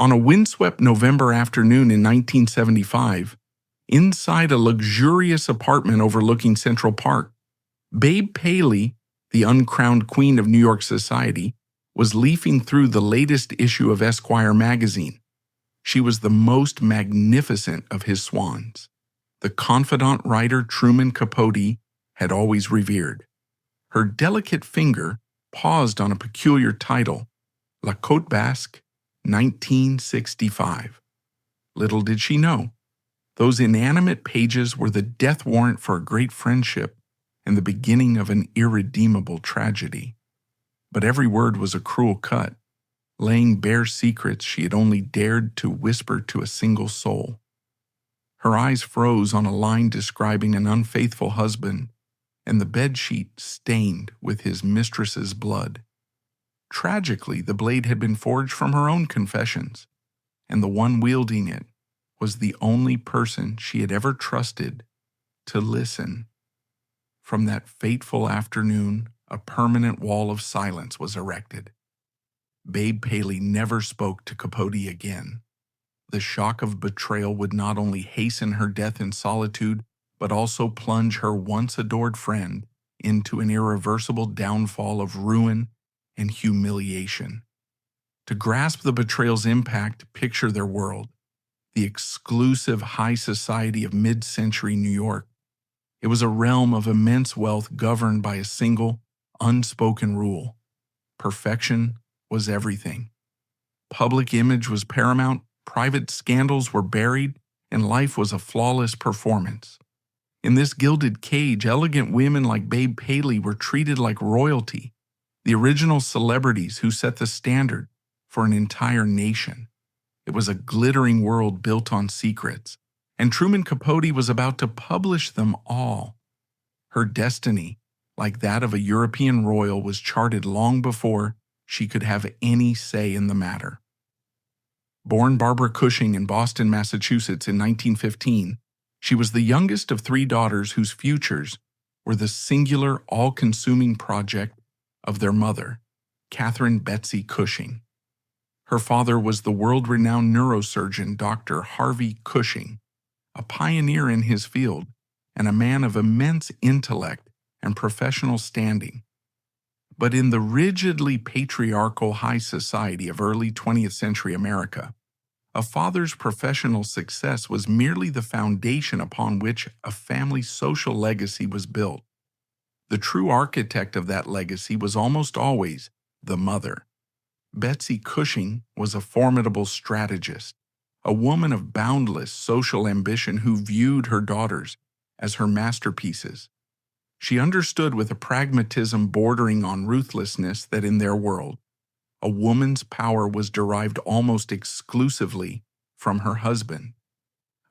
On a windswept November afternoon in 1975, inside a luxurious apartment overlooking Central Park, Babe Paley, the uncrowned queen of New York society, was leafing through the latest issue of Esquire magazine. She was the most magnificent of his swans, the confidant writer Truman Capote had always revered. Her delicate finger paused on a peculiar title, La Côte Basque, 1965. Little did she know, those inanimate pages were the death warrant for a great friendship and the beginning of an irredeemable tragedy. But every word was a cruel cut, laying bare secrets she had only dared to whisper to a single soul. Her eyes froze on a line describing an unfaithful husband, and the bedsheet stained with his mistress's blood. Tragically, the blade had been forged from her own confessions, and the one wielding it was the only person she had ever trusted to listen. From that fateful afternoon, a permanent wall of silence was erected. Babe Paley never spoke to Capote again. The shock of betrayal would not only hasten her death in solitude, but also plunge her once adored friend into an irreversible downfall of ruin and humiliation. To grasp the betrayal's impact, picture their world, the exclusive high society of mid-century New York. It was a realm of immense wealth governed by a single, unspoken rule. Perfection was everything. Public image was paramount, private scandals were buried, and life was a flawless performance. In this gilded cage, elegant women like Babe Paley were treated like royalty, the original celebrities who set the standard for an entire nation. It was a glittering world built on secrets, and Truman Capote was about to publish them all. Her destiny, like that of a European royal, was charted long before she could have any say in the matter. Born Barbara Cushing in Boston, Massachusetts in 1915, she was the youngest of three daughters whose futures were the singular, all-consuming project of their mother, Catherine Betsy Cushing. Her father was the world-renowned neurosurgeon Dr. Harvey Cushing, a pioneer in his field and a man of immense intellect and professional standing. But in the rigidly patriarchal high society of early 20th century America, a father's professional success was merely the foundation upon which a family's social legacy was built. The true architect of that legacy was almost always the mother. Betsy Cushing was a formidable strategist, a woman of boundless social ambition who viewed her daughters as her masterpieces. She understood with a pragmatism bordering on ruthlessness that in their world, a woman's power was derived almost exclusively from her husband.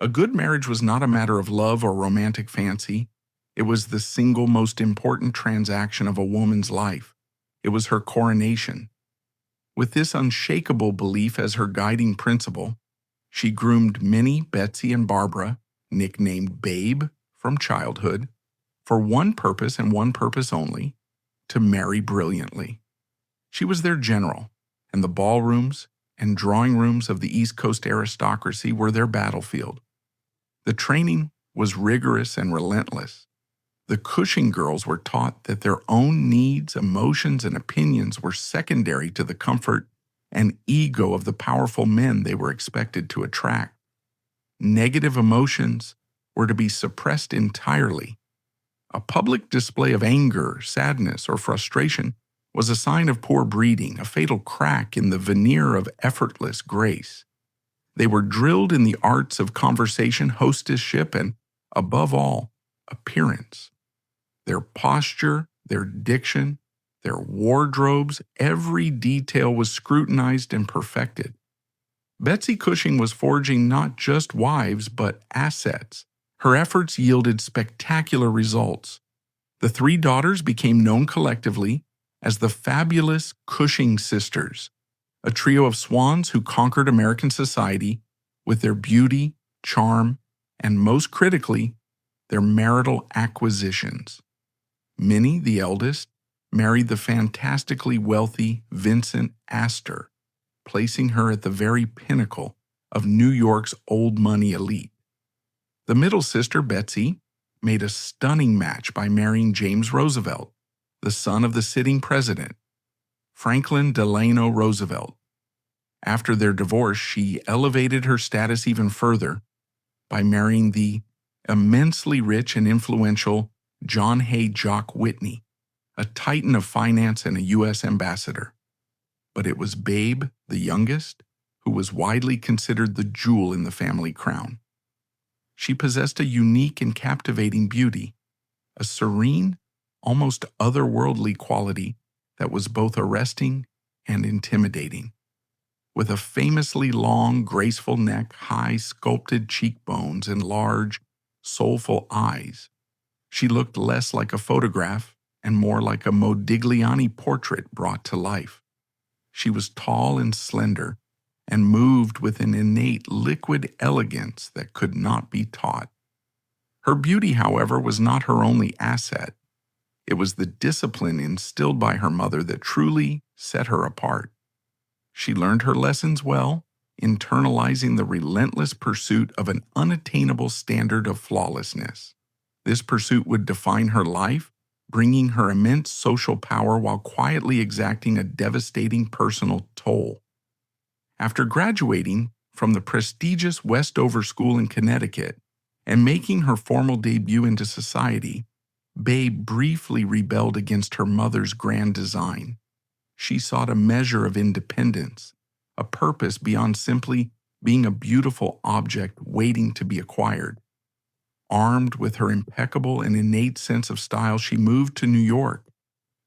A good marriage was not a matter of love or romantic fancy. It was the single most important transaction of a woman's life. It was her coronation. With this unshakable belief as her guiding principle, she groomed Minnie, Betsy, and Barbara, nicknamed Babe from childhood, for one purpose and one purpose only, to marry brilliantly. She was their general, and the ballrooms and drawing rooms of the East Coast aristocracy were their battlefield. The training was rigorous and relentless. The Cushing girls were taught that their own needs, emotions, and opinions were secondary to the comfort and ego of the powerful men they were expected to attract. Negative emotions were to be suppressed entirely. A public display of anger, sadness, or frustration was a sign of poor breeding, a fatal crack in the veneer of effortless grace. They were drilled in the arts of conversation, hostessship, and, above all, appearance. Their posture, their diction, their wardrobes, every detail was scrutinized and perfected. Betsy Cushing was forging not just wives, but assets. Her efforts yielded spectacular results. The three daughters became known collectively as the fabulous Cushing sisters, a trio of swans who conquered American society with their beauty, charm, and most critically, their marital acquisitions. Minnie, the eldest, married the fantastically wealthy Vincent Astor, placing her at the very pinnacle of New York's old money elite. The middle sister, Betsy, made a stunning match by marrying James Roosevelt, the son of the sitting president, Franklin Delano Roosevelt. After their divorce, she elevated her status even further by marrying the immensely rich and influential John Hay Jock Whitney, a titan of finance and a U.S. ambassador. But it was Babe, the youngest, who was widely considered the jewel in the family crown. She possessed a unique and captivating beauty, a serene, almost otherworldly quality that was both arresting and intimidating. With a famously long, graceful neck, high, sculpted cheekbones, and large, soulful eyes, she looked less like a photograph and more like a Modigliani portrait brought to life. She was tall and slender, and moved with an innate liquid elegance that could not be taught. Her beauty, however, was not her only asset. It was the discipline instilled by her mother that truly set her apart. She learned her lessons well, internalizing the relentless pursuit of an unattainable standard of flawlessness. This pursuit would define her life, bringing her immense social power while quietly exacting a devastating personal toll. After graduating from the prestigious Westover School in Connecticut and making her formal debut into society, Babe briefly rebelled against her mother's grand design. She sought a measure of independence, a purpose beyond simply being a beautiful object waiting to be acquired. Armed with her impeccable and innate sense of style, she moved to New York,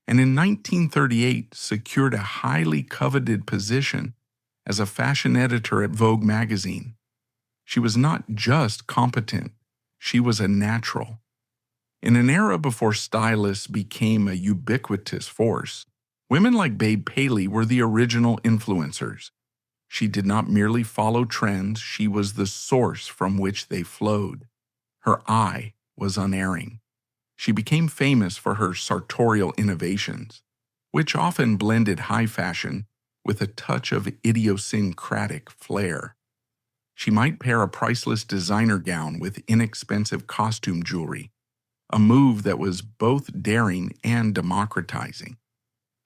and in 1938 secured a highly coveted position as a fashion editor at Vogue magazine. She was not just competent, she was a natural. In an era before stylists became a ubiquitous force, women like Babe Paley were the original influencers. She did not merely follow trends, she was the source from which they flowed. Her eye was unerring. She became famous for her sartorial innovations, which often blended high fashion with a touch of idiosyncratic flair. She might pair a priceless designer gown with inexpensive costume jewelry, a move that was both daring and democratizing.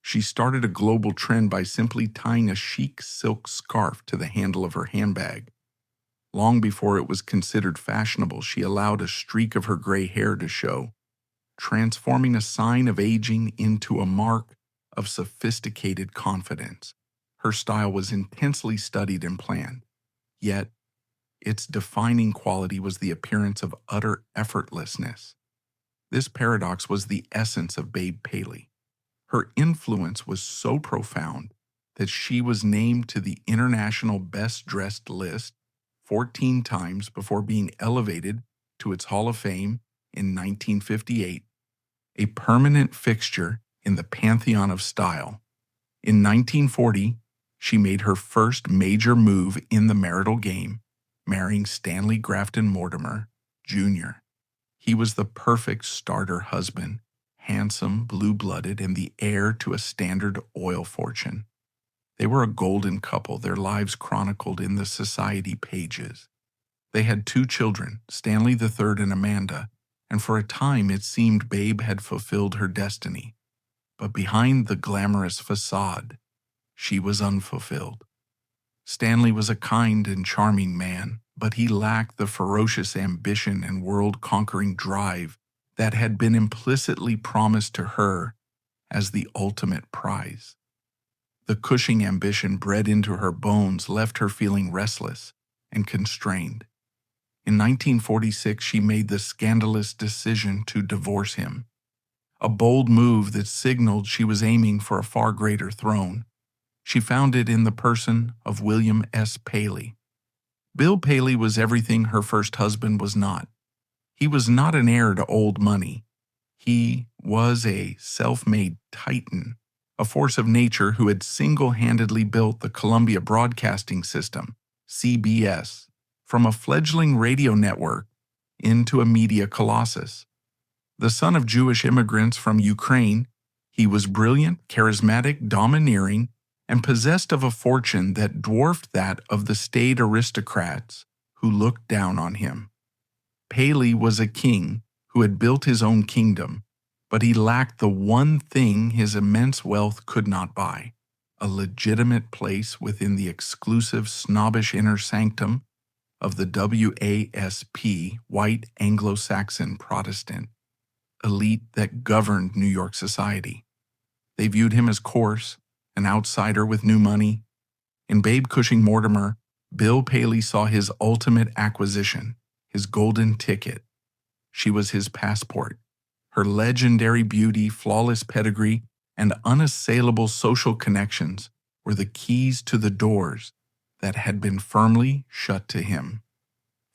She started a global trend by simply tying a chic silk scarf to the handle of her handbag. Long before it was considered fashionable, she allowed a streak of her gray hair to show, transforming a sign of aging into a mark of sophisticated confidence. Her style was intensely studied and planned, yet its defining quality was the appearance of utter effortlessness. This paradox was the essence of Babe Paley. Her influence was so profound that she was named to the International Best Dressed list 14 times before being elevated to its Hall of Fame in 1958, a permanent fixture in the pantheon of style. In 1940, she made her first major move in the marital game, marrying Stanley Grafton Mortimer, Jr. He was the perfect starter husband, handsome, blue-blooded, and the heir to a Standard Oil fortune. They were a golden couple, their lives chronicled in the society pages. They had 2 children, Stanley III and Amanda, and for a time it seemed Babe had fulfilled her destiny. But behind the glamorous facade, she was unfulfilled. Stanley was a kind and charming man, but he lacked the ferocious ambition and world-conquering drive that had been implicitly promised to her as the ultimate prize. The Cushing ambition bred into her bones left her feeling restless and constrained. In 1946, she made the scandalous decision to divorce him, a bold move that signaled she was aiming for a far greater throne. She found it in the person of William S. Paley. Bill Paley was everything her first husband was not. He was not an heir to old money. He was a self-made titan, a force of nature who had single-handedly built the Columbia Broadcasting System, CBS, from a fledgling radio network into a media colossus. The son of Jewish immigrants from Ukraine, he was brilliant, charismatic, domineering, and possessed of a fortune that dwarfed that of the staid aristocrats who looked down on him. Paley was a king who had built his own kingdom, but he lacked the one thing his immense wealth could not buy: a legitimate place within the exclusive, snobbish inner sanctum of the WASP, white Anglo-Saxon Protestant elite that governed New York society. They viewed him as coarse, an outsider with new money. In Babe Cushing Mortimer, Bill Paley saw his ultimate acquisition, his golden ticket. She was his passport. Her legendary beauty, flawless pedigree, and unassailable social connections were the keys to the doors that had been firmly shut to him.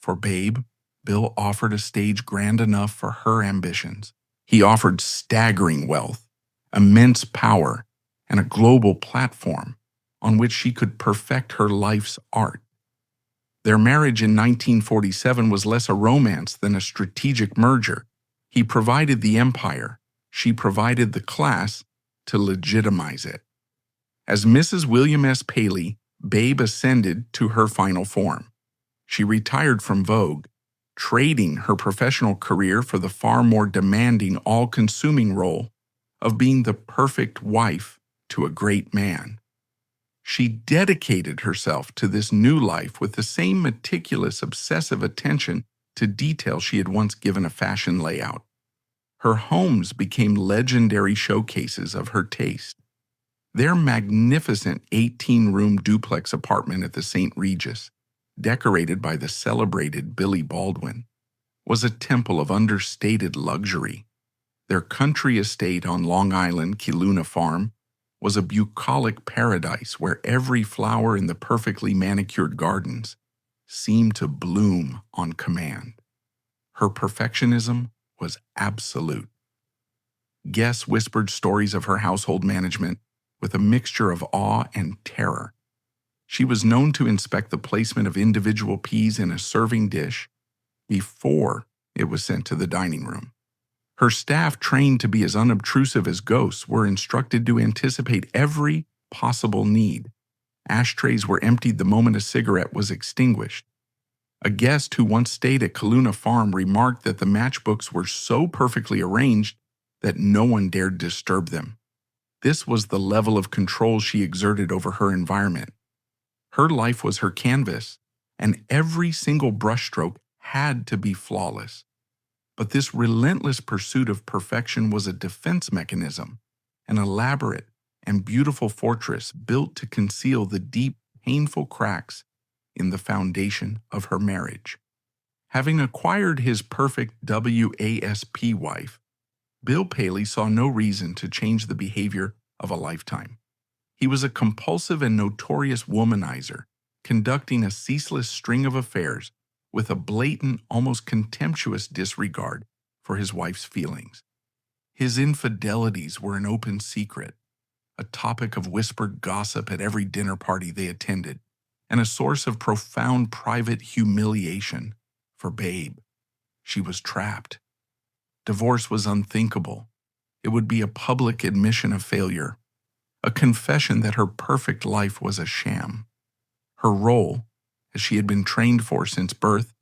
For Babe, Bill offered a stage grand enough for her ambitions. He offered staggering wealth, immense power, and a global platform on which she could perfect her life's art. Their marriage in 1947 was less a romance than a strategic merger. He provided the empire, she provided the class to legitimize it. As Mrs. William S. Paley, Babe ascended to her final form. She retired from Vogue, trading her professional career for the far more demanding, all-consuming role of being the perfect wife to a great man. She dedicated herself to this new life with the same meticulous, obsessive attention to detail she had once given a fashion layout. Her homes became legendary showcases of her taste. Their magnificent 18-room duplex apartment at the St. Regis, decorated by the celebrated Billy Baldwin, was a temple of understated luxury. Their country estate on Long Island, Kelowna Farm, was a bucolic paradise where every flower in the perfectly manicured gardens seemed to bloom on command. Her perfectionism was absolute. Guests whispered stories of her household management with a mixture of awe and terror. She was known to inspect the placement of individual peas in a serving dish before it was sent to the dining room. Her staff, trained to be as unobtrusive as ghosts, were instructed to anticipate every possible need. Ashtrays were emptied the moment a cigarette was extinguished. A guest who once stayed at Kelowna Farm remarked that the matchbooks were so perfectly arranged that no one dared disturb them. This was the level of control she exerted over her environment. Her life was her canvas, and every single brushstroke had to be flawless. But this relentless pursuit of perfection was a defense mechanism, an elaborate and beautiful fortress built to conceal the deep, painful cracks in the foundation of her marriage. Having acquired his perfect WASP wife, Bill Paley saw no reason to change the behavior of a lifetime. He was a compulsive and notorious womanizer, conducting a ceaseless string of affairs with a blatant, almost contemptuous disregard for his wife's feelings. His infidelities were an open secret, a topic of whispered gossip at every dinner party they attended, and a source of profound private humiliation for Babe. She was trapped. Divorce was unthinkable. It would be a public admission of failure, a confession that her perfect life was a sham. Her role, as she had been trained for since birth,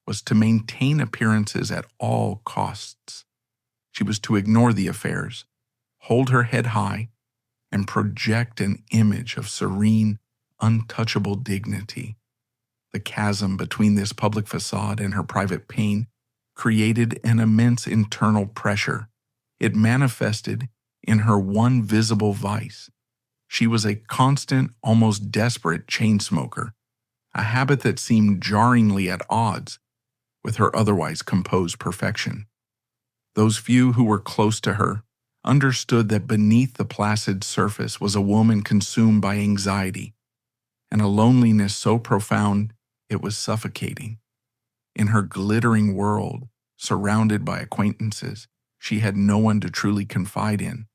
was to maintain appearances at all costs. She was to ignore the affairs, hold her head high, and project an image of serene, untouchable dignity. The chasm between this public facade and her private pain created an immense internal pressure. It manifested in her one visible vice. She was a constant, almost desperate chain smoker, a habit that seemed jarringly at odds with her otherwise composed perfection. Those few who were close to her understood that beneath the placid surface was a woman consumed by anxiety, and a loneliness so profound it was suffocating. In her glittering world, surrounded by acquaintances, she had no one to truly confide in,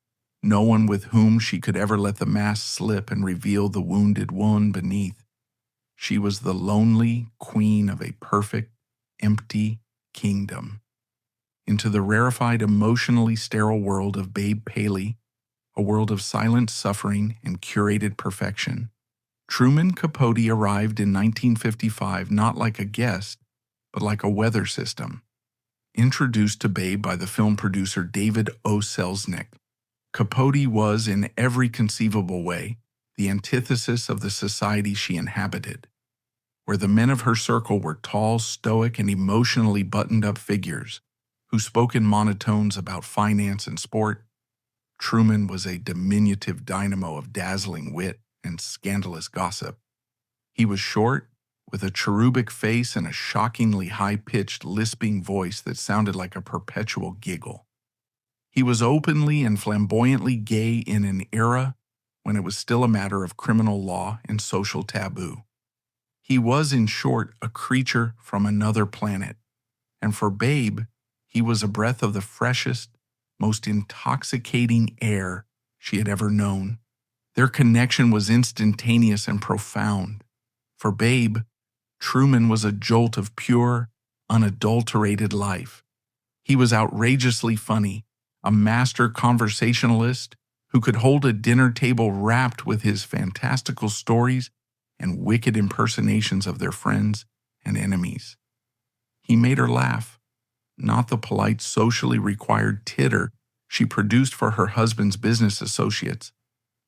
no one with whom she could ever let the mask slip and reveal the wounded one beneath. She was the lonely queen of a perfect, empty kingdom. Into the rarefied, emotionally sterile world of Babe Paley, a world of silent suffering and curated perfection. Truman Capote arrived in 1955 not like a guest, but like a weather system. Introduced to Babe by the film producer David O. Selznick, Capote was, in every conceivable way, the antithesis of the society she inhabited, where the men of her circle were tall, stoic, and emotionally buttoned-up figures who spoke in monotones about finance and sport. Truman was a diminutive dynamo of dazzling wit and scandalous gossip. He was short, with a cherubic face and a shockingly high-pitched, lisping voice that sounded like a perpetual giggle. He was openly and flamboyantly gay in an era when it was still a matter of criminal law and social taboo. He was, in short, a creature from another planet, and for Babe, he was a breath of the freshest, most intoxicating air she had ever known. Their connection was instantaneous and profound. For Babe, Truman was a jolt of pure, unadulterated life. He was outrageously funny, a master conversationalist who could hold a dinner table wrapped with his fantastical stories and wicked impersonations of their friends and enemies. He made her laugh, not the polite, socially required titter she produced for her husband's business associates,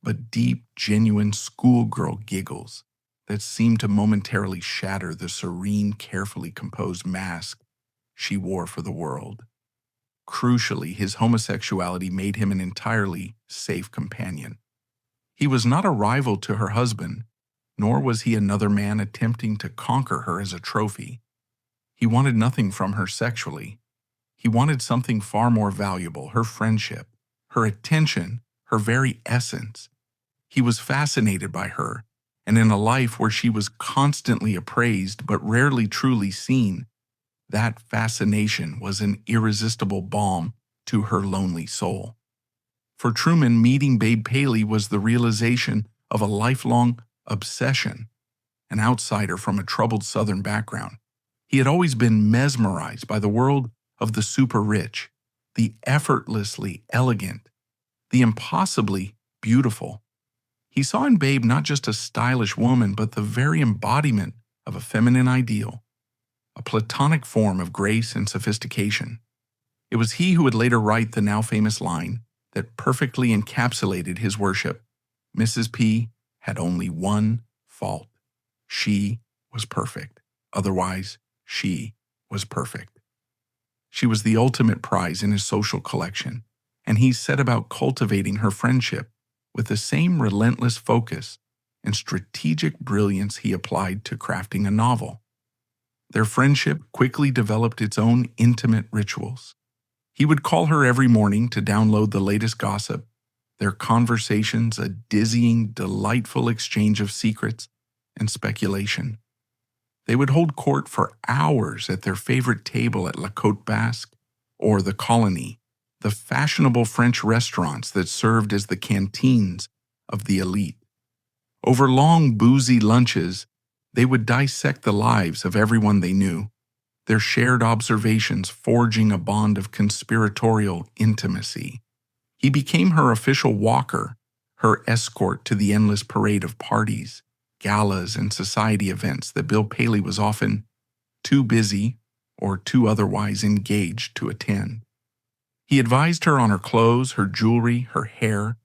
but deep, genuine schoolgirl giggles that seemed to momentarily shatter the serene, carefully composed mask she wore for the world. Crucially, his homosexuality made him an entirely safe companion. He was not a rival to her husband, nor was he another man attempting to conquer her as a trophy. He wanted nothing from her sexually. He wanted something far more valuable, her friendship, her attention, her very essence. He was fascinated by her, and in a life where she was constantly appraised but rarely truly seen, that fascination was an irresistible balm to her lonely soul. For Truman, meeting Babe Paley was the realization of a lifelong obsession. An outsider from a troubled Southern background, he had always been mesmerized by the world of the super-rich, the effortlessly elegant, the impossibly beautiful. He saw in Babe not just a stylish woman, but the very embodiment of a feminine ideal, a platonic form of grace and sophistication. It was he who would later write the now famous line that perfectly encapsulated his worship. Mrs. P had only one fault. She was perfect. Otherwise, she was perfect. She was the ultimate prize in his social collection, and he set about cultivating her friendship with the same relentless focus and strategic brilliance he applied to crafting a novel. Their friendship quickly developed its own intimate rituals. He would call her every morning to download the latest gossip, their conversations a dizzying, delightful exchange of secrets and speculation. They would hold court for hours at their favorite table at La Côte Basque or the Colony, the fashionable French restaurants that served as the canteens of the elite. Over long, boozy lunches, they would dissect the lives of everyone they knew, their shared observations forging a bond of conspiratorial intimacy. He became her official walker, her escort to the endless parade of parties, galas, and society events that Bill Paley was often too busy or too otherwise engaged to attend. He advised her on her clothes, her jewelry, her hair,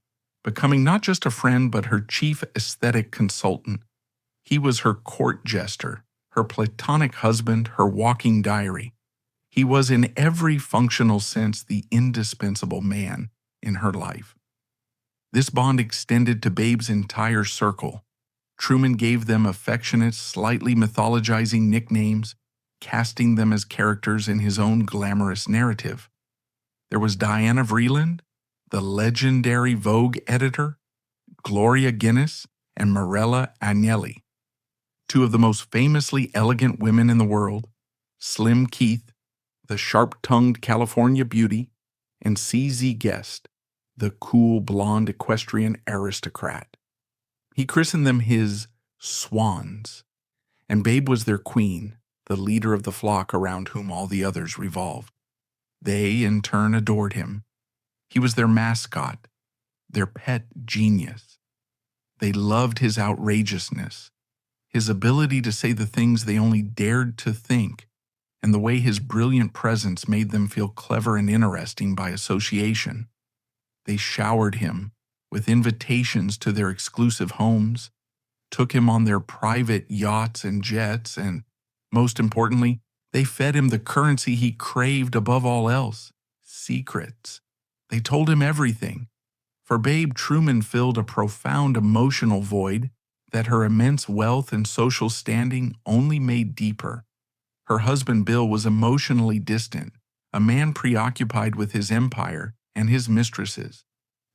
becoming not just a friend but her chief aesthetic consultant. He was her court jester, her platonic husband, her walking diary. He was in every functional sense the indispensable man in her life. This bond extended to Babe's entire circle. Truman gave them affectionate, slightly mythologizing nicknames, casting them as characters in his own glamorous narrative. There was Diana Vreeland, the legendary Vogue editor, Gloria Guinness, and Mirella Agnelli, two of the most famously elegant women in the world, Slim Keith, the sharp-tongued California beauty, and C.Z. Guest, the cool blonde equestrian aristocrat. He christened them his swans, and Babe was their queen, the leader of the flock around whom all the others revolved. They, in turn, adored him. He was their mascot, their pet genius. They loved his outrageousness, his ability to say the things they only dared to think, and the way his brilliant presence made them feel clever and interesting by association. They showered him with invitations to their exclusive homes, took him on their private yachts and jets, and, most importantly, they fed him the currency he craved above all else: secrets. They told him everything. For Babe, Truman filled a profound emotional void that her immense wealth and social standing only made deeper. Her husband Bill was emotionally distant, a man preoccupied with his empire and his mistresses.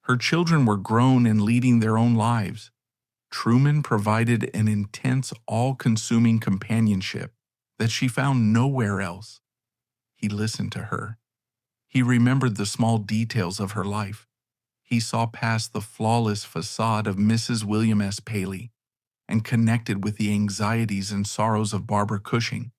Her children were grown and leading their own lives. Truman provided an intense, all-consuming companionship that she found nowhere else. He listened to her. He remembered the small details of her life. He saw past the flawless facade of Mrs. William S. Paley and connected with the anxieties and sorrows of Barbara Cushing.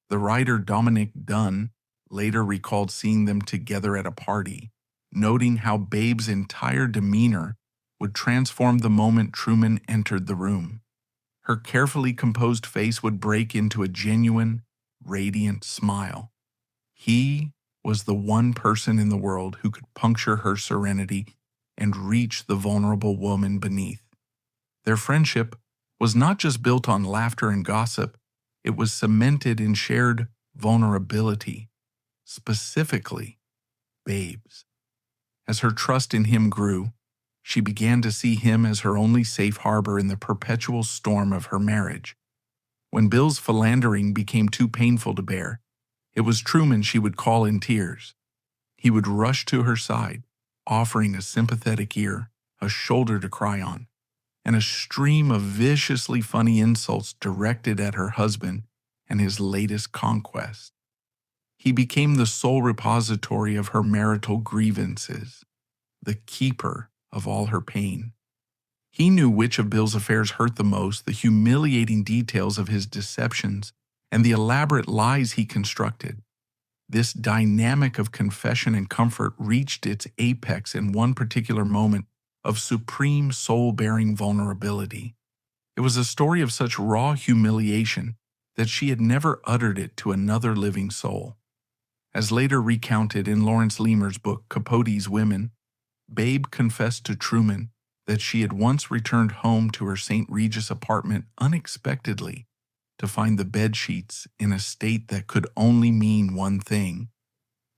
The writer Dominic Dunn later recalled seeing them together at a party, noting how Babe's entire demeanor would transform the moment Truman entered the room. Her carefully composed face would break into a genuine, radiant smile. He was the one person in the world who could puncture her serenity and reach the vulnerable woman beneath. Their friendship was not just built on laughter and gossip, it was cemented in shared vulnerability, specifically Babe's. As her trust in him grew, she began to see him as her only safe harbor in the perpetual storm of her marriage. When Bill's philandering became too painful to bear, it was Truman she would call in tears. He would rush to her side, offering a sympathetic ear, a shoulder to cry on, and a stream of viciously funny insults directed at her husband and his latest conquest. He became the sole repository of her marital grievances, the keeper of all her pain. He knew which of Bill's affairs hurt the most, the humiliating details of his deceptions and the elaborate lies he constructed. This dynamic of confession and comfort reached its apex in one particular moment of supreme soul-bearing vulnerability. It was a story of such raw humiliation that she had never uttered it to another living soul. As later recounted in Lawrence Lemur's book Capote's Women, Babe confessed to Truman that she had once returned home to her St. Regis apartment unexpectedly to find the bedsheets in a state that could only mean one thing.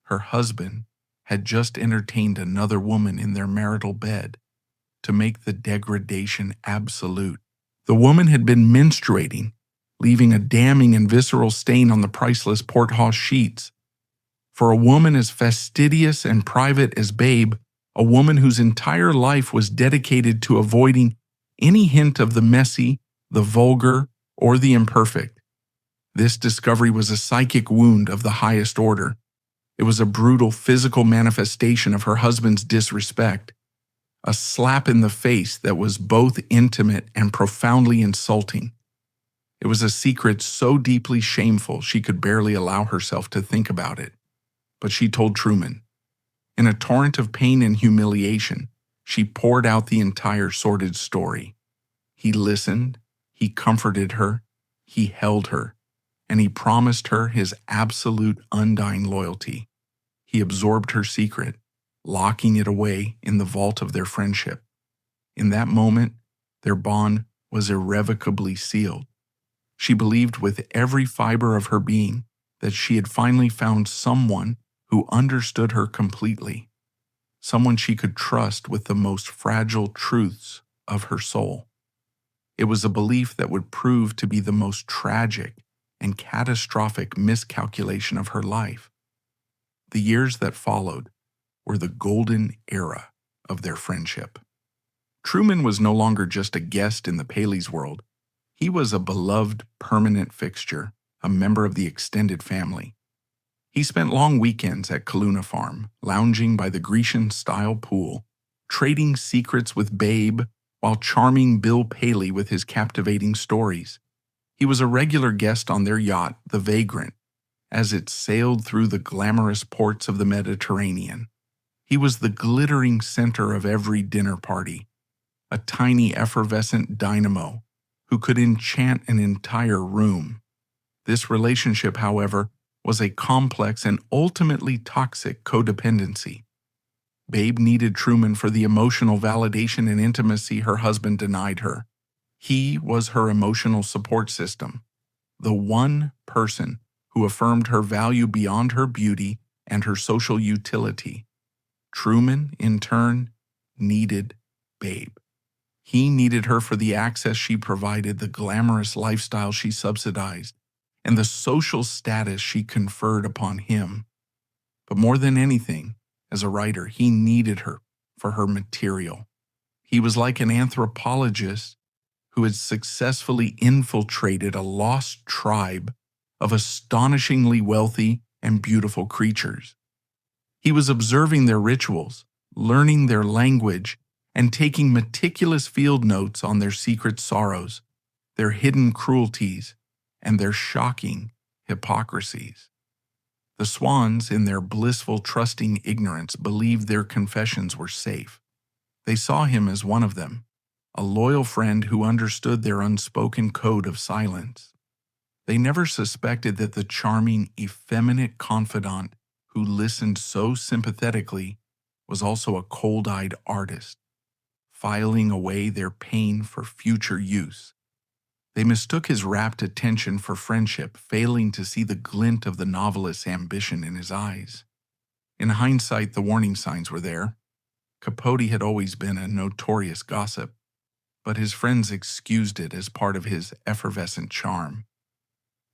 Her husband had just entertained another woman in their marital bed to make the degradation absolute. The woman had been menstruating, leaving a damning and visceral stain on the priceless Porthouse sheets. For a woman as fastidious and private as Babe, a woman whose entire life was dedicated to avoiding any hint of the messy, the vulgar, or the imperfect, this discovery was a psychic wound of the highest order. It was a brutal physical manifestation of her husband's disrespect, a slap in the face that was both intimate and profoundly insulting. It was a secret so deeply shameful she could barely allow herself to think about it. But she told Truman. In a torrent of pain and humiliation, she poured out the entire sordid story. He listened, he comforted her, he held her, and he promised her his absolute undying loyalty. He absorbed her secret, locking it away in the vault of their friendship. In that moment, their bond was irrevocably sealed. She believed with every fiber of her being that she had finally found someone who understood her completely, someone she could trust with the most fragile truths of her soul. It was a belief that would prove to be the most tragic and catastrophic miscalculation of her life. The years that followed were the golden era of their friendship. Truman was no longer just a guest in the Paley's world. He was a beloved permanent fixture, a member of the extended family. He spent long weekends at Kaluna Farm, lounging by the Grecian-style pool, trading secrets with Babe while charming Bill Paley with his captivating stories. He was a regular guest on their yacht, the Vagrant, as it sailed through the glamorous ports of the Mediterranean. He was the glittering center of every dinner party, a tiny effervescent dynamo who could enchant an entire room. This relationship, however, was a complex and ultimately toxic codependency. Babe needed Truman for the emotional validation and intimacy her husband denied her. He was her emotional support system, the one person who affirmed her value beyond her beauty and her social utility. Truman, in turn, needed Babe. He needed her for the access she provided, the glamorous lifestyle she subsidized, and the social status she conferred upon him. But more than anything, as a writer, he needed her for her material. He was like an anthropologist who had successfully infiltrated a lost tribe of astonishingly wealthy and beautiful creatures. He was observing their rituals, learning their language, and taking meticulous field notes on their secret sorrows, their hidden cruelties, and their shocking hypocrisies. The swans, in their blissful, trusting ignorance, believed their confessions were safe. They saw him as one of them, a loyal friend who understood their unspoken code of silence. They never suspected that the charming, effeminate confidant who listened so sympathetically was also a cold-eyed artist, filing away their pain for future use. They mistook his rapt attention for friendship, failing to see the glint of the novelist's ambition in his eyes. In hindsight, the warning signs were there. Capote had always been a notorious gossip, but his friends excused it as part of his effervescent charm.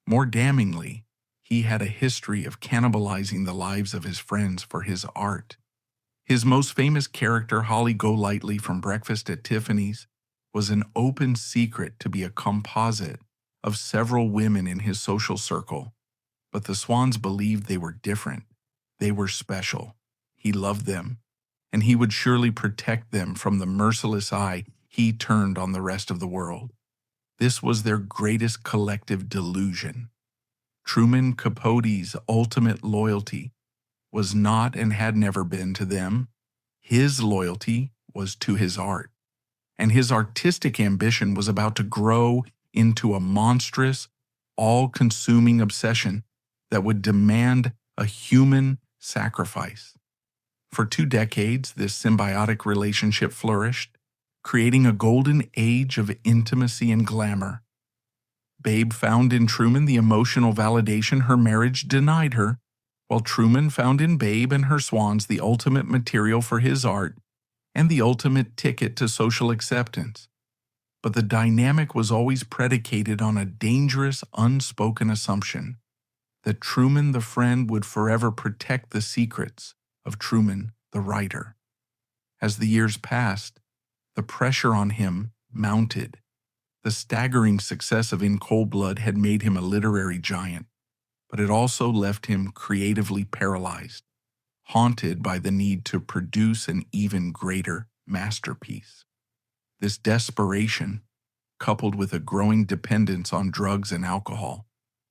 More damningly, he had a history of cannibalizing the lives of his friends for his art. His most famous character, Holly Golightly from Breakfast at Tiffany's, was an open secret to be a composite of several women in his social circle. But the swans believed they were different. They were special. He loved them, and he would surely protect them from the merciless eye he turned on the rest of the world. This was their greatest collective delusion. Truman Capote's ultimate loyalty was not and had never been to them. His loyalty was to his art, and his artistic ambition was about to grow into a monstrous, all-consuming obsession that would demand a human sacrifice. For 2 decades, this symbiotic relationship flourished, creating a golden age of intimacy and glamour. Babe found in Truman the emotional validation her marriage denied her, while Truman found in Babe and her swans the ultimate material for his art and the ultimate ticket to social acceptance. But the dynamic was always predicated on a dangerous, unspoken assumption that Truman the friend would forever protect the secrets of Truman the writer. As the years passed, the pressure on him mounted. The staggering success of In Cold Blood had made him a literary giant, but it also left him creatively paralyzed, haunted by the need to produce an even greater masterpiece. This desperation, coupled with a growing dependence on drugs and alcohol,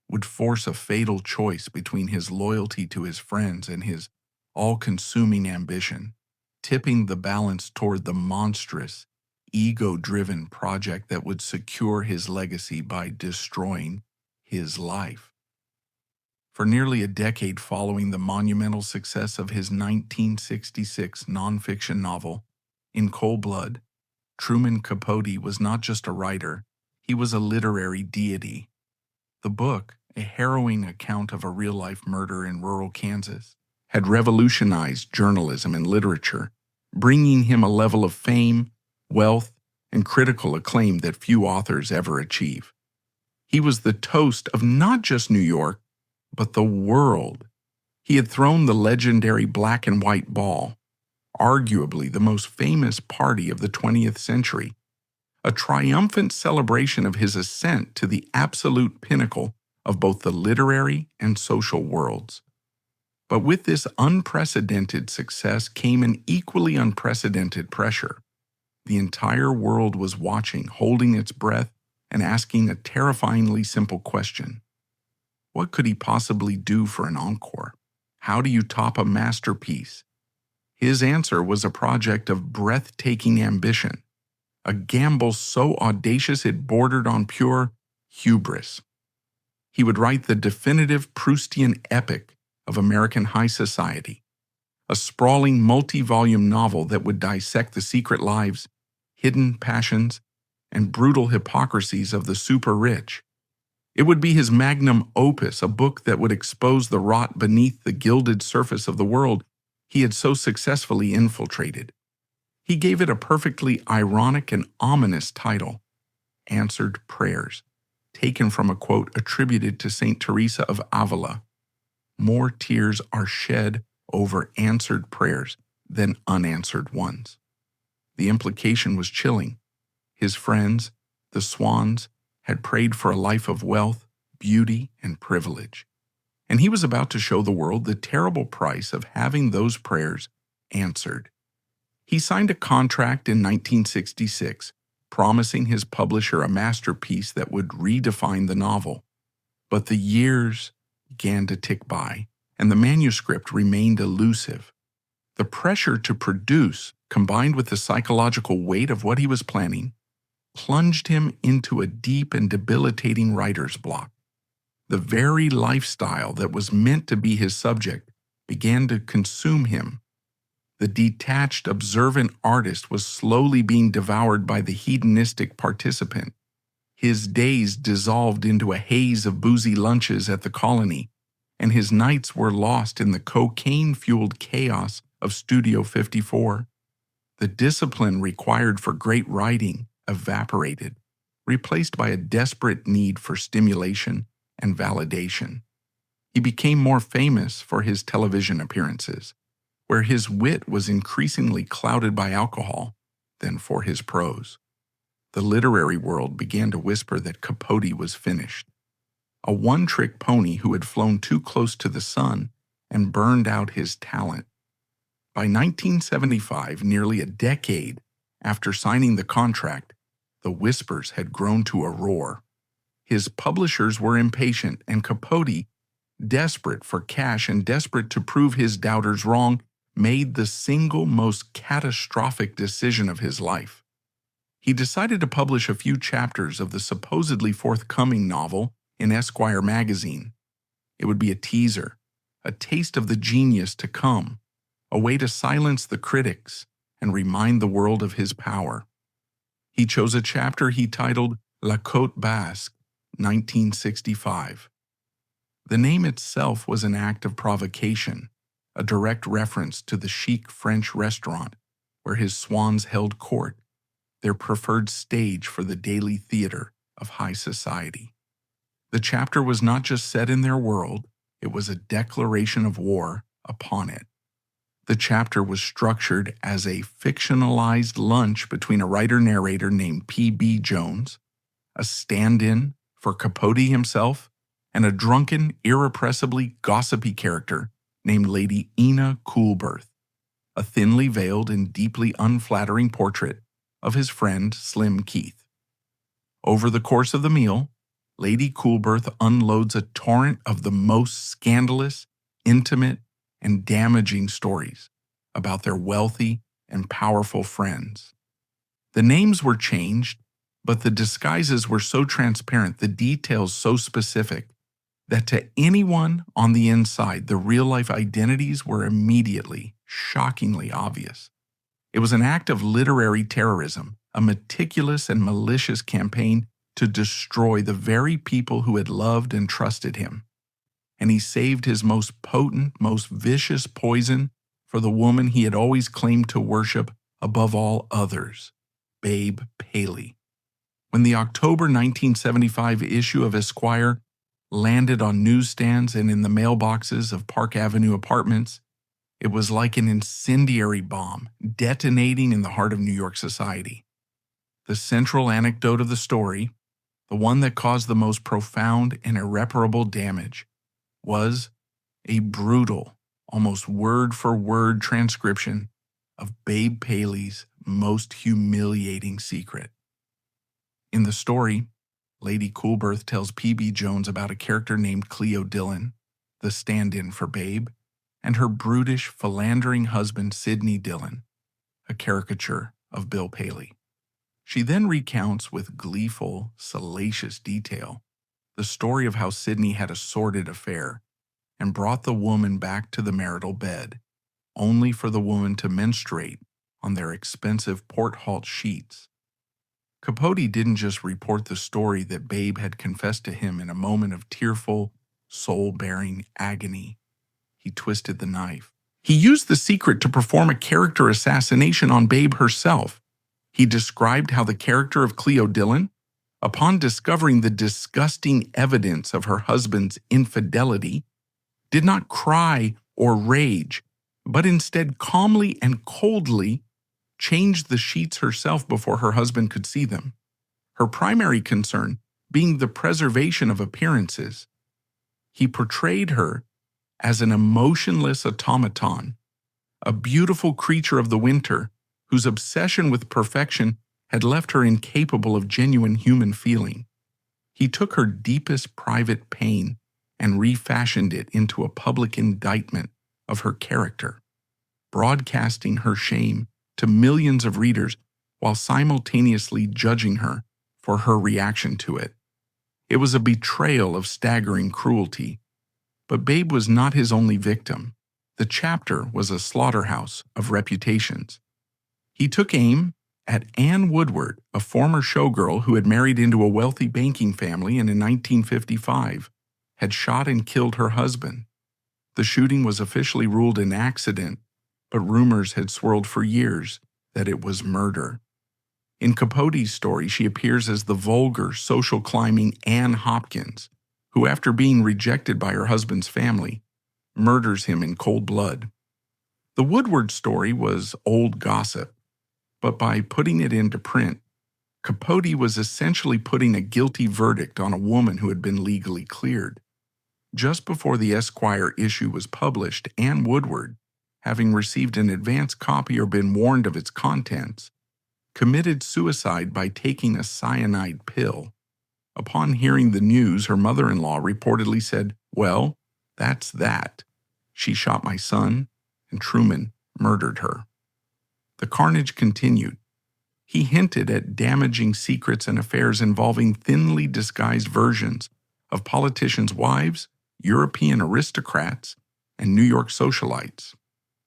would force a fatal choice between his loyalty to his friends and his all-consuming ambition, tipping the balance toward the monstrous, ego-driven project that would secure his legacy by destroying his life. For nearly a decade following the monumental success of his 1966 nonfiction novel, In Cold Blood, Truman Capote was not just a writer, he was a literary deity. The book, a harrowing account of a real-life murder in rural Kansas, had revolutionized journalism and literature, bringing him a level of fame, wealth, and critical acclaim that few authors ever achieve. He was the toast of not just New York, but the world. He had thrown the legendary black and white ball, arguably the most famous party of the 20th century, a triumphant celebration of his ascent to the absolute pinnacle of both the literary and social worlds. But with this unprecedented success came an equally unprecedented pressure. The entire world was watching, holding its breath, and asking a terrifyingly simple question. What could he possibly do for an encore? How do you top a masterpiece? His answer was a project of breathtaking ambition, a gamble so audacious it bordered on pure hubris. He would write the definitive Proustian epic of American high society, a sprawling multi-volume novel that would dissect the secret lives, hidden passions, and brutal hypocrisies of the super-rich. It would be his magnum opus, a book that would expose the rot beneath the gilded surface of the world he had so successfully infiltrated. He gave it a perfectly ironic and ominous title, Answered Prayers, taken from a quote attributed to St. Teresa of Avila. More tears are shed over answered prayers than unanswered ones. The implication was chilling. His friends, the Swans, had prayed for a life of wealth, beauty, and privilege. And he was about to show the world the terrible price of having those prayers answered. He signed a contract in 1966, promising his publisher a masterpiece that would redefine the novel. But the years began to tick by, and the manuscript remained elusive. The pressure to produce, combined with the psychological weight of what he was planning, plunged him into a deep and debilitating writer's block. The very lifestyle that was meant to be his subject began to consume him. The detached, observant artist was slowly being devoured by the hedonistic participant. His days dissolved into a haze of boozy lunches at the colony, and his nights were lost in the cocaine-fueled chaos of Studio 54. The discipline required for great writing evaporated, replaced by a desperate need for stimulation and validation. He became more famous for his television appearances, where his wit was increasingly clouded by alcohol, than for his prose. The literary world began to whisper that Capote was finished, a one-trick pony who had flown too close to the sun and burned out his talent. By 1975, nearly a decade after signing the contract, the whispers had grown to a roar. His publishers were impatient, and Capote, desperate for cash and desperate to prove his doubters wrong, made the single most catastrophic decision of his life. He decided to publish a few chapters of the supposedly forthcoming novel in Esquire magazine. It would be a teaser, a taste of the genius to come, a way to silence the critics and remind the world of his power. He chose a chapter he titled La Côte Basque, 1965. The name itself was an act of provocation, a direct reference to the chic French restaurant where his swans held court, their preferred stage for the daily theater of high society. The chapter was not just set in their world, it was a declaration of war upon it. The chapter was structured as a fictionalized lunch between a writer-narrator named P.B. Jones, a stand-in for Capote himself, and a drunken, irrepressibly gossipy character named Lady Ina Coolberth, a thinly veiled and deeply unflattering portrait of his friend Slim Keith. Over the course of the meal, Lady Coolberth unloads a torrent of the most scandalous, intimate, and damaging stories about their wealthy and powerful friends. The names were changed, but the disguises were so transparent, the details so specific, that to anyone on the inside, the real-life identities were immediately, shockingly obvious. It was an act of literary terrorism, a meticulous and malicious campaign to destroy the very people who had loved and trusted him. And he saved his most potent, most vicious poison for the woman he had always claimed to worship above all others, Babe Paley. When the October 1975 issue of Esquire landed on newsstands and in the mailboxes of Park Avenue apartments, it was like an incendiary bomb detonating in the heart of New York society. The central anecdote of the story, the one that caused the most profound and irreparable damage, was a brutal, almost word-for-word transcription of Babe Paley's most humiliating secret. In the story, Lady Coolberth tells P.B. Jones about a character named Cleo Dillon, the stand-in for Babe, and her brutish, philandering husband Sidney Dillon, a caricature of Bill Paley. She then recounts with gleeful, salacious detail the story of how Sidney had a sordid affair and brought the woman back to the marital bed, only for the woman to menstruate on their expensive port-halt sheets. Capote didn't just report the story that Babe had confessed to him in a moment of tearful, soul-bearing agony. He twisted the knife. He used the secret to perform a character assassination on Babe herself. He described how the character of Cleo Dillon, upon discovering the disgusting evidence of her husband's infidelity, did not cry or rage, but instead calmly and coldly changed the sheets herself before her husband could see them, her primary concern being the preservation of appearances. He portrayed her as an emotionless automaton, a beautiful creature of the winter whose obsession with perfection had left her incapable of genuine human feeling. He took her deepest private pain and refashioned it into a public indictment of her character, broadcasting her shame to millions of readers while simultaneously judging her for her reaction to it. It was a betrayal of staggering cruelty. But Babe was not his only victim. The chapter was a slaughterhouse of reputations. He took aim at Anne Woodward, a former showgirl who had married into a wealthy banking family and in 1955 had shot and killed her husband. The shooting was officially ruled an accident, but rumors had swirled for years that it was murder. In Capote's story, she appears as the vulgar, social-climbing Anne Hopkins, who, after being rejected by her husband's family, murders him in cold blood. The Woodward story was old gossip, but by putting it into print, Capote was essentially putting a guilty verdict on a woman who had been legally cleared. Just before the Esquire issue was published, Anne Woodward, having received an advance copy or been warned of its contents, committed suicide by taking a cyanide pill. Upon hearing the news, her mother-in-law reportedly said, "Well, that's that. She shot my son, and Truman murdered her." The carnage continued. He hinted at damaging secrets and affairs involving thinly disguised versions of politicians' wives, European aristocrats, and New York socialites.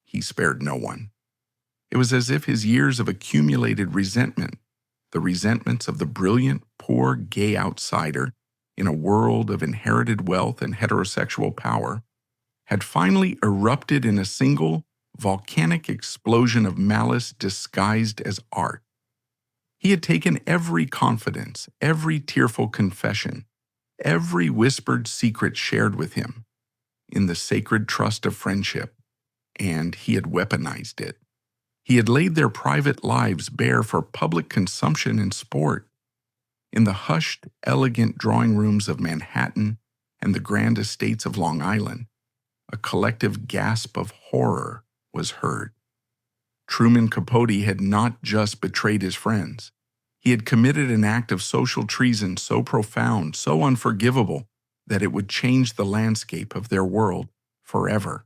He spared no one. It was as if his years of accumulated resentment, the resentments of the brilliant, poor, gay outsider in a world of inherited wealth and heterosexual power, had finally erupted in a single, volcanic explosion of malice disguised as art. He had taken every confidence, every tearful confession, every whispered secret shared with him in the sacred trust of friendship, and he had weaponized it. He had laid their private lives bare for public consumption and sport. In the hushed, elegant drawing rooms of Manhattan and the grand estates of Long Island, a collective gasp of horror was heard. Truman Capote had not just betrayed his friends. He had committed an act of social treason so profound, so unforgivable, that it would change the landscape of their world forever.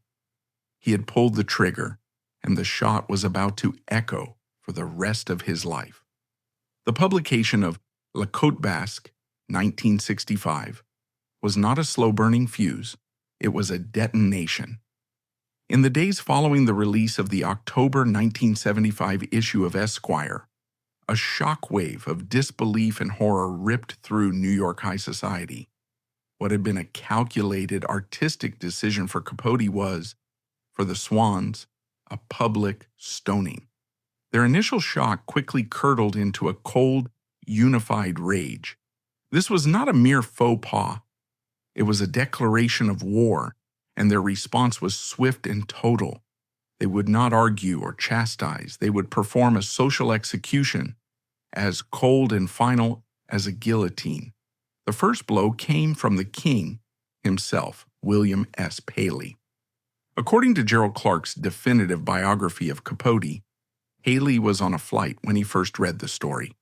He had pulled the trigger, and the shot was about to echo for the rest of his life. The publication of La Côte Basque, 1965, was not a slow-burning fuse, it was a detonation. In the days following the release of the October 1975 issue of Esquire, a shockwave of disbelief and horror ripped through New York high society. What had been a calculated artistic decision for Capote was, for the Swans, a public stoning. Their initial shock quickly curdled into a cold, unified rage. This was not a mere faux pas. It was a declaration of war, and their response was swift and total. They would not argue or chastise. They would perform a social execution as cold and final as a guillotine. The first blow came from the king himself, William S. Paley. According to Gerald Clark's definitive biography of Capote, Paley was on a flight when he first read the story.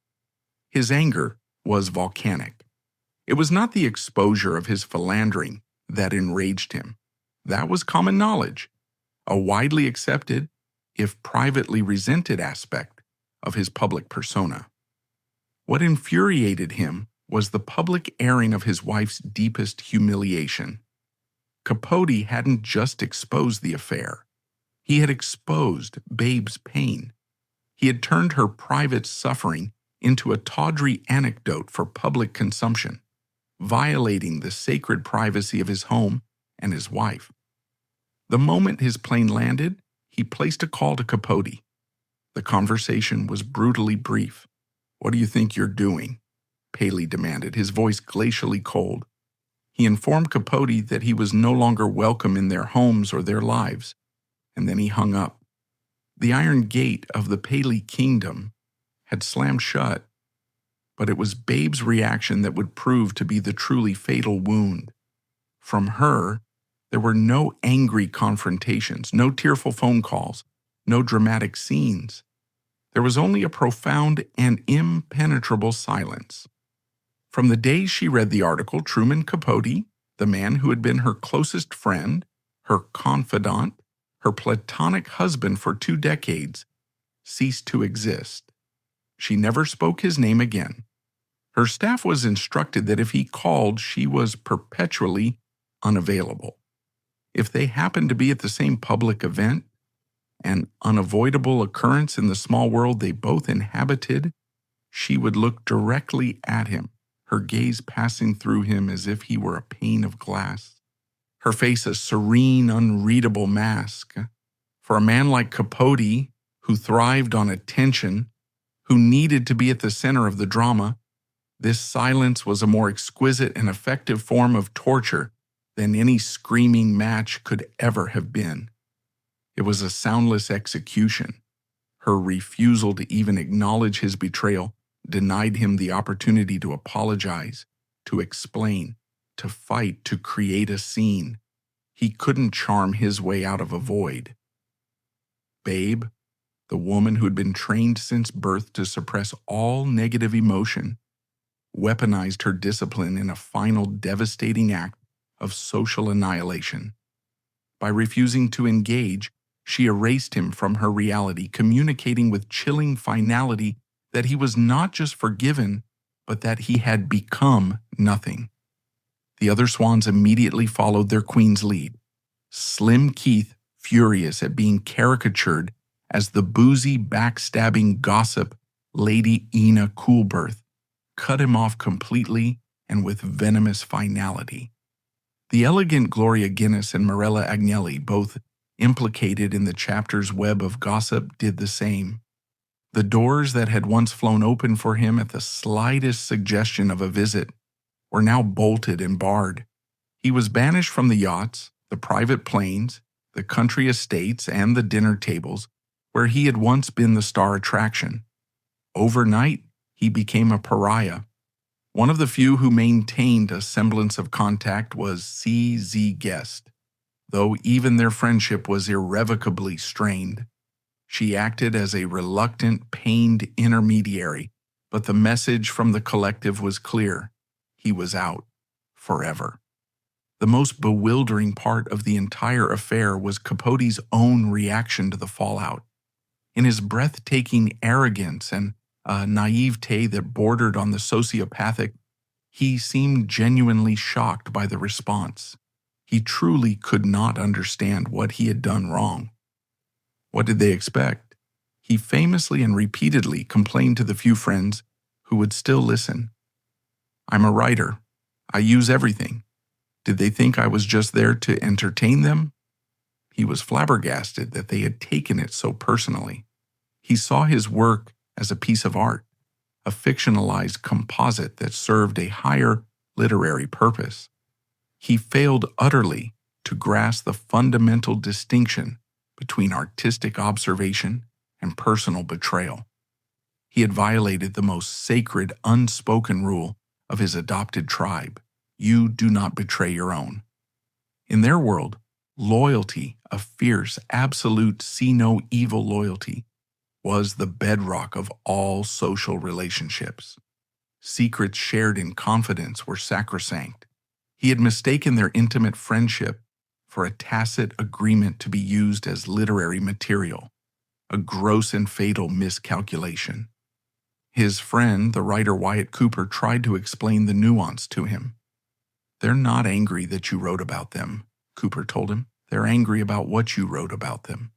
His anger was volcanic. It was not the exposure of his philandering that enraged him. That was common knowledge. a widely accepted, if privately resented aspect of his public persona. What infuriated him was the public airing of his wife's deepest humiliation. Capote hadn't just exposed the affair. He had exposed Babe's pain. He had turned her private suffering into a tawdry anecdote for public consumption, violating the sacred privacy of his home and his wife. The moment his plane landed, he placed a call to Capote. The conversation was brutally brief. "What do you think you're doing?" Paley demanded, his voice glacially cold. He informed Capote that he was no longer welcome in their homes or their lives, and then he hung up. The iron gate of the Paley kingdom had slammed shut, but it was Babe's reaction that would prove to be the truly fatal wound. From her, there were no angry confrontations, no tearful phone calls, no dramatic scenes. There was only a profound and impenetrable silence. From the day she read the article, Truman Capote, the man who had been her closest friend, her confidant, her platonic husband for 2 decades, ceased to exist. She never spoke his name again. Her staff was instructed that if he called, she was perpetually unavailable. If they happened to be at the same public event, an unavoidable occurrence in the small world they both inhabited, she would look directly at him, her gaze passing through him as if he were a pane of glass, her face a serene, unreadable mask. For a man like Capote, who thrived on attention, who needed to be at the center of the drama, this silence was a more exquisite and effective form of torture than any screaming match could ever have been. It was a soundless execution. Her refusal to even acknowledge his betrayal denied him the opportunity to apologize, to explain, to fight, to create a scene. He couldn't charm his way out of a void. Babe, the woman who had been trained since birth to suppress all negative emotion, weaponized her discipline in a final devastating act of social annihilation. By refusing to engage, she erased him from her reality, communicating with chilling finality that he was not just forgiven, but that he had become nothing. The other swans immediately followed their queen's lead. Slim Keith, furious at being caricatured as the boozy, backstabbing gossip Lady Ina Coolberth, cut him off completely and with venomous finality. The elegant Gloria Guinness and Marella Agnelli, both implicated in the chapter's web of gossip, did the same. The doors that had once flown open for him at the slightest suggestion of a visit were now bolted and barred. He was banished from the yachts, the private planes, the country estates, and the dinner tables where he had once been the star attraction. Overnight, he became a pariah. One of the few who maintained a semblance of contact was C.Z. Guest, though even their friendship was irrevocably strained. She acted as a reluctant, pained intermediary, but the message from the collective was clear. He was out forever. The most bewildering part of the entire affair was Capote's own reaction to the fallout. In his breathtaking arrogance and a naivete that bordered on the sociopathic, he seemed genuinely shocked by the response. He truly could not understand what he had done wrong. What did they expect? He famously and repeatedly complained to the few friends who would still listen. "I'm a writer. I use everything. Did they think I was just there to entertain them?" He was flabbergasted that they had taken it so personally. He saw his work as a piece of art, a fictionalized composite that served a higher literary purpose. He failed utterly to grasp the fundamental distinction between artistic observation and personal betrayal. He had violated the most sacred, unspoken rule of his adopted tribe: you do not betray your own. In their world, loyalty, a fierce, absolute, see-no-evil loyalty, was the bedrock of all social relationships. Secrets shared in confidence were sacrosanct. He had mistaken their intimate friendship for a tacit agreement to be used as literary material, a gross and fatal miscalculation. His friend, the writer Wyatt Cooper, tried to explain the nuance to him. "They're not angry that you wrote about them," Cooper told him. "They're angry about what you wrote about them."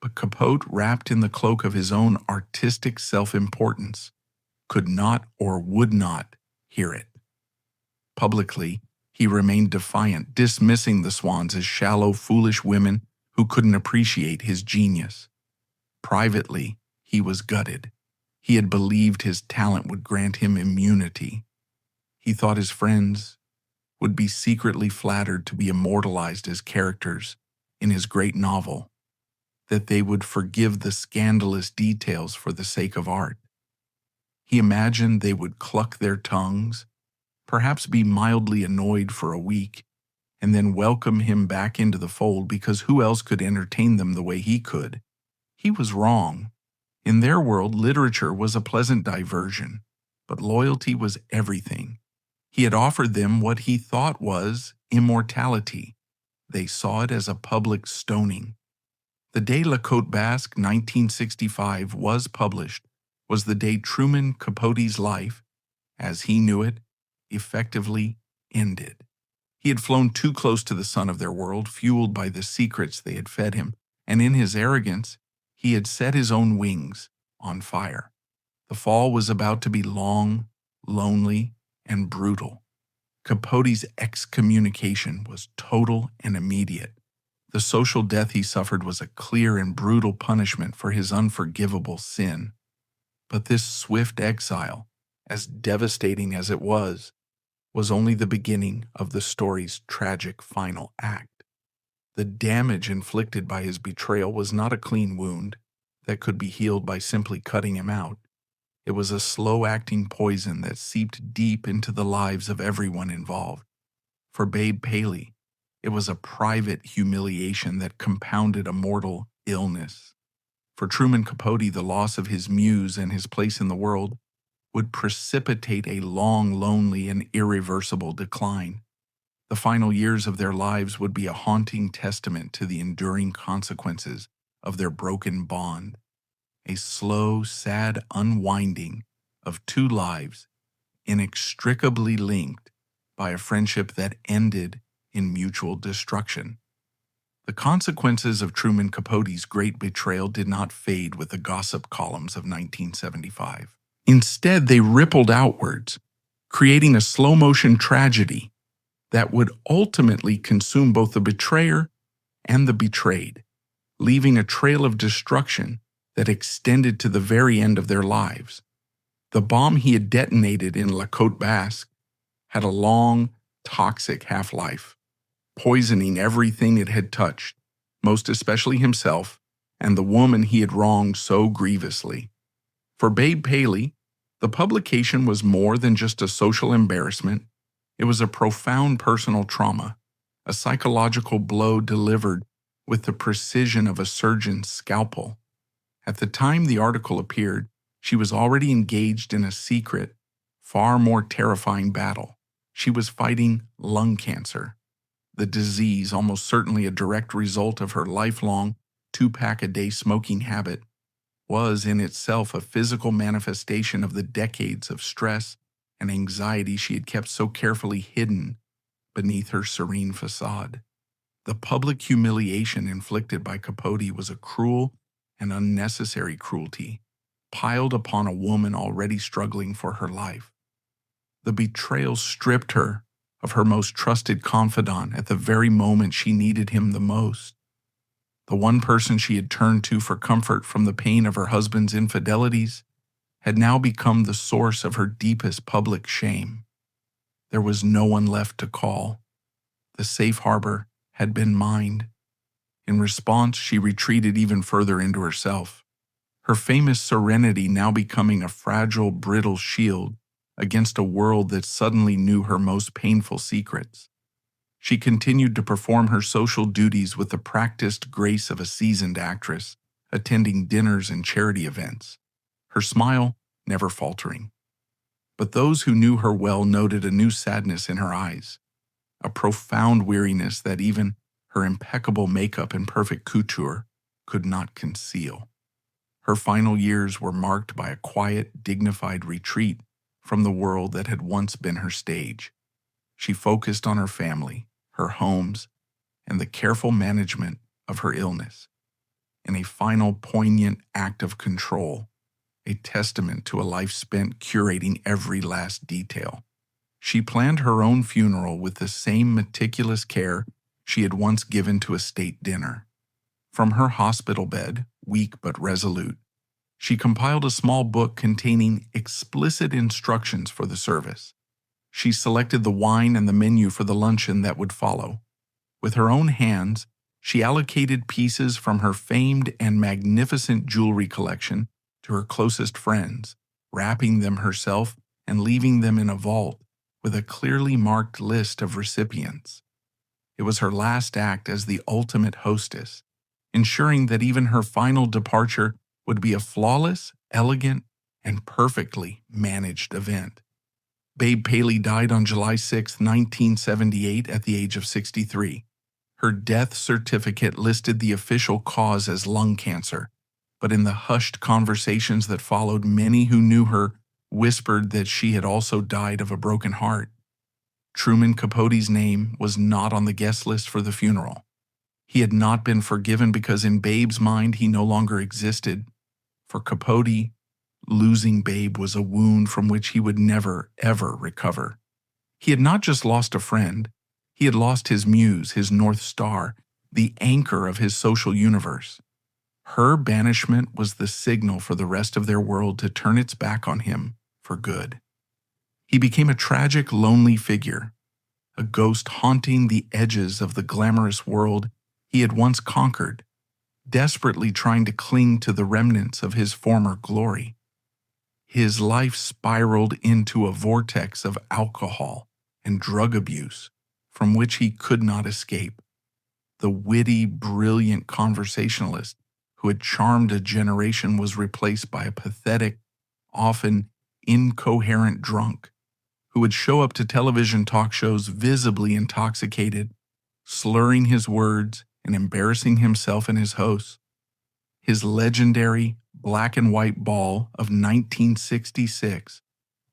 But Capote, wrapped in the cloak of his own artistic self-importance, could not or would not hear it. Publicly, he remained defiant, dismissing the Swans as shallow, foolish women who couldn't appreciate his genius. Privately, he was gutted. He had believed his talent would grant him immunity. He thought his friends would be secretly flattered to be immortalized as characters in his great novel, that they would forgive the scandalous details for the sake of art. He imagined they would cluck their tongues, perhaps be mildly annoyed for a week, and then welcome him back into the fold because who else could entertain them the way he could? He was wrong. In their world, literature was a pleasant diversion, but loyalty was everything. He had offered them what he thought was immortality. They saw it as a public stoning. The day La Côte Basque, 1965, was published was the day Truman Capote's life, as he knew it, effectively ended. He had flown too close to the sun of their world, fueled by the secrets they had fed him, and in his arrogance, he had set his own wings on fire. The fall was about to be long, lonely, and brutal. Capote's excommunication was total and immediate. The social death he suffered was a clear and brutal punishment for his unforgivable sin. But this swift exile, as devastating as it was only the beginning of the story's tragic final act. The damage inflicted by his betrayal was not a clean wound that could be healed by simply cutting him out. It was a slow-acting poison that seeped deep into the lives of everyone involved. For Babe Paley, it was a private humiliation that compounded a mortal illness. For Truman Capote, the loss of his muse and his place in the world would precipitate a long, lonely, and irreversible decline. The final years of their lives would be a haunting testament to the enduring consequences of their broken bond, a slow, sad unwinding of two lives inextricably linked by a friendship that ended in mutual destruction. The consequences of Truman Capote's great betrayal did not fade with the gossip columns of 1975. Instead, they rippled outwards, creating a slow-motion tragedy that would ultimately consume both the betrayer and the betrayed, leaving a trail of destruction that extended to the very end of their lives. The bomb he had detonated in La Côte Basque had a long, toxic half-life, poisoning everything it had touched, most especially himself and the woman he had wronged so grievously. For Babe Paley, the publication was more than just a social embarrassment. It was a profound personal trauma, a psychological blow delivered with the precision of a surgeon's scalpel. At the time the article appeared, she was already engaged in a secret, far more terrifying battle. She was fighting lung cancer, the disease almost certainly a direct result of her lifelong 2-pack-a-day smoking habit. Was in itself a physical manifestation of the decades of stress and anxiety she had kept so carefully hidden beneath her serene facade. The public humiliation inflicted by Capote was a cruel and unnecessary cruelty, piled upon a woman already struggling for her life. The betrayal stripped her of her most trusted confidant at the very moment she needed him the most. The one person she had turned to for comfort from the pain of her husband's infidelities had now become the source of her deepest public shame. There was no one left to call. The safe harbor had been mined. In response, she retreated even further into herself, her famous serenity now becoming a fragile, brittle shield against a world that suddenly knew her most painful secrets. She continued to perform her social duties with the practiced grace of a seasoned actress, attending dinners and charity events, her smile never faltering. But those who knew her well noted a new sadness in her eyes, a profound weariness that even her impeccable makeup and perfect couture could not conceal. Her final years were marked by a quiet, dignified retreat from the world that had once been her stage. She focused on her family, her homes, and the careful management of her illness. In a final poignant act of control, a testament to a life spent curating every last detail, she planned her own funeral with the same meticulous care she had once given to a state dinner. From her hospital bed, weak but resolute, she compiled a small book containing explicit instructions for the service. She selected the wine and the menu for the luncheon that would follow. With her own hands, she allocated pieces from her famed and magnificent jewelry collection to her closest friends, wrapping them herself and leaving them in a vault with a clearly marked list of recipients. It was her last act as the ultimate hostess, ensuring that even her final departure would be a flawless, elegant, and perfectly managed event. Babe Paley died on July 6, 1978, at the age of 63. Her death certificate listed the official cause as lung cancer, but in the hushed conversations that followed, many who knew her whispered that she had also died of a broken heart. Truman Capote's name was not on the guest list for the funeral. He had not been forgiven because in Babe's mind he no longer existed. For Capote, losing Babe was a wound from which he would never, ever recover. He had not just lost a friend, he had lost his muse, his North Star, the anchor of his social universe. Her banishment was the signal for the rest of their world to turn its back on him for good. He became a tragic, lonely figure, a ghost haunting the edges of the glamorous world he had once conquered, desperately trying to cling to the remnants of his former glory. His life spiraled into a vortex of alcohol and drug abuse from which he could not escape. The witty, brilliant conversationalist who had charmed a generation was replaced by a pathetic, often incoherent drunk who would show up to television talk shows visibly intoxicated, slurring his words and embarrassing himself and his hosts. His legendary black and white ball of 1966,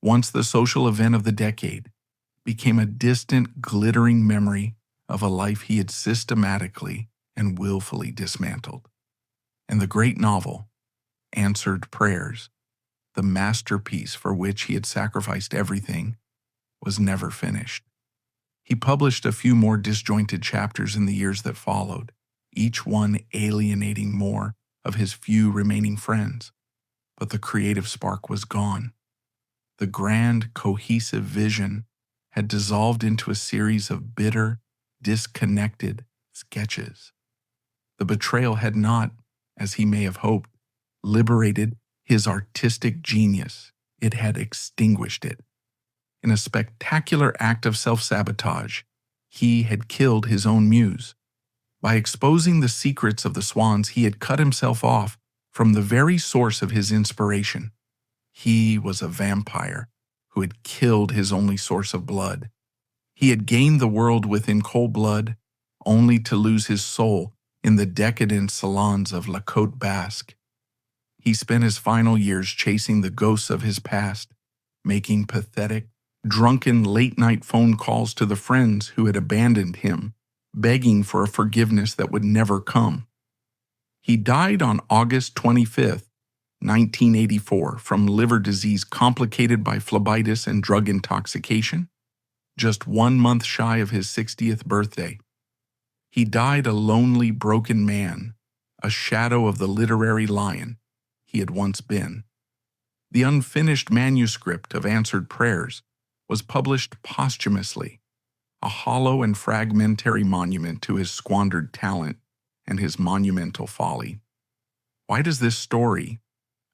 once the social event of the decade, became a distant, glittering memory of a life he had systematically and willfully dismantled. And the great novel, Answered Prayers, the masterpiece for which he had sacrificed everything, was never finished. He published a few more disjointed chapters in the years that followed, each one alienating more of his few remaining friends. But the creative spark was gone. The grand, cohesive vision had dissolved into a series of bitter, disconnected sketches. The betrayal had not, as he may have hoped, liberated his artistic genius. It had extinguished it. In a spectacular act of self-sabotage, he had killed his own muse. By exposing the secrets of the swans, he had cut himself off from the very source of his inspiration. He was a vampire who had killed his only source of blood. He had gained the world within cold blood, only to lose his soul in the decadent salons of La Côte Basque. He spent his final years chasing the ghosts of his past, making pathetic, drunken late-night phone calls to the friends who had abandoned him, begging for a forgiveness that would never come. He died on August 25th, 1984, from liver disease complicated by phlebitis and drug intoxication, just 1 month shy of his 60th birthday. He died a lonely, broken man, a shadow of the literary lion he had once been. The unfinished manuscript of Answered Prayers was published posthumously, a hollow and fragmentary monument to his squandered talent and his monumental folly. Why does this story,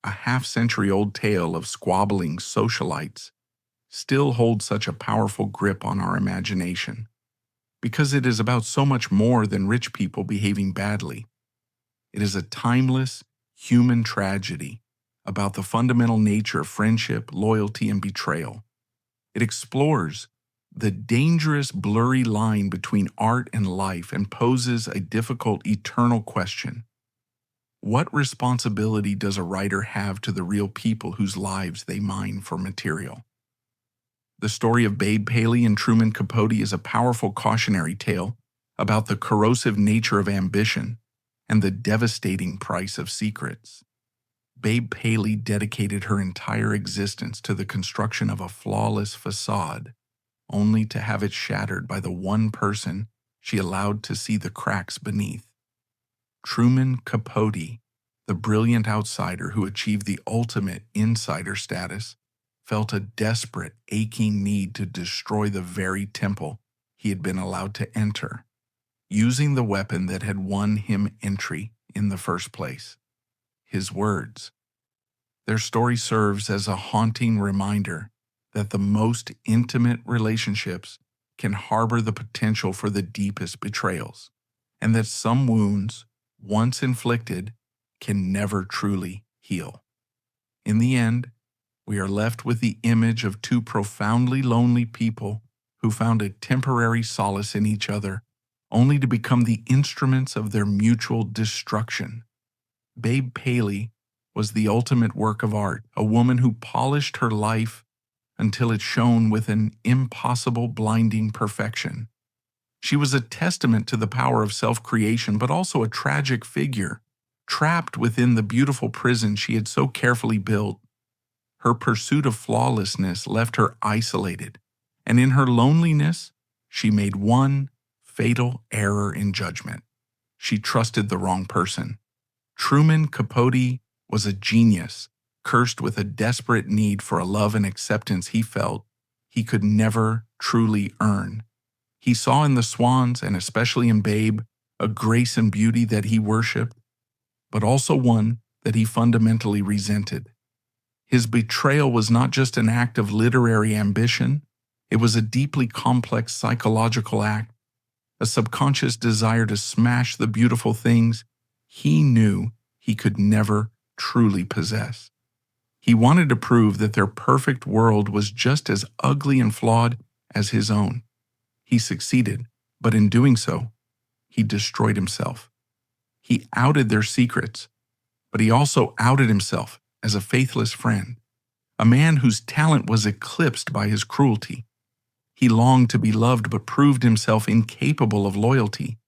a half-century-old tale of squabbling socialites, still hold such a powerful grip on our imagination? Because it is about so much more than rich people behaving badly. It is a timeless, human tragedy about the fundamental nature of friendship, loyalty, and betrayal. It explores the dangerous, blurry line between art and life and poses a difficult eternal question. What responsibility does a writer have to the real people whose lives they mine for material? The story of Babe Paley and Truman Capote is a powerful cautionary tale about the corrosive nature of ambition and the devastating price of secrets. Babe Paley dedicated her entire existence to the construction of a flawless facade, only to have it shattered by the one person she allowed to see the cracks beneath. Truman Capote, the brilliant outsider who achieved the ultimate insider status, felt a desperate, aching need to destroy the very temple he had been allowed to enter, using the weapon that had won him entry in the first place: his words. Their story serves as a haunting reminder that the most intimate relationships can harbor the potential for the deepest betrayals, and that some wounds, once inflicted, can never truly heal. In the end, we are left with the image of two profoundly lonely people who found a temporary solace in each other, only to become the instruments of their mutual destruction. Babe Paley was the ultimate work of art, a woman who polished her life until it shone with an impossible, blinding perfection. She was a testament to the power of self-creation, but also a tragic figure, trapped within the beautiful prison she had so carefully built. Her pursuit of flawlessness left her isolated, and in her loneliness, she made one fatal error in judgment. She trusted the wrong person. Truman Capote was a genius, cursed with a desperate need for a love and acceptance he felt he could never truly earn. He saw in the swans, and especially in Babe, a grace and beauty that he worshipped, but also one that he fundamentally resented. His betrayal was not just an act of literary ambition, it was a deeply complex psychological act, a subconscious desire to smash the beautiful things he knew he could never truly possess. He wanted to prove that their perfect world was just as ugly and flawed as his own. He succeeded, but in doing so, he destroyed himself. He outed their secrets, but he also outed himself as a faithless friend, a man whose talent was eclipsed by his cruelty. He longed to be loved but proved himself incapable of loyalty,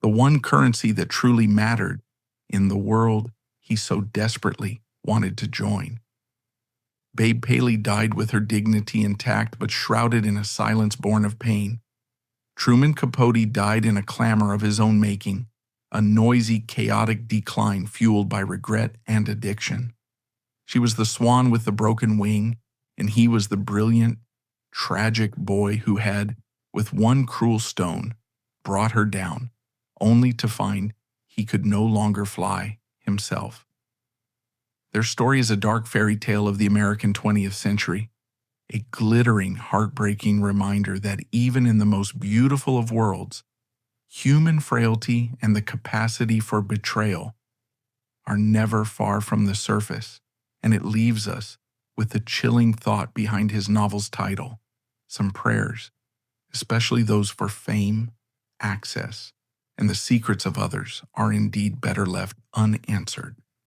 the one currency that truly mattered in the world he so desperately wanted to join. Babe Paley died with her dignity intact but shrouded in a silence born of pain. Truman Capote died in a clamor of his own making, a noisy, chaotic decline fueled by regret and addiction. She was the swan with the broken wing, and he was the brilliant, tragic boy who had, with one cruel stone, brought her down, only to find he could no longer fly himself. Their story is a dark fairy tale of the American 20th century, a glittering, heartbreaking reminder that even in the most beautiful of worlds, human frailty and the capacity for betrayal are never far from the surface, and it leaves us with the chilling thought behind his novel's title: some prayers, especially those for fame, access, and the secrets of others, are indeed better left unanswered.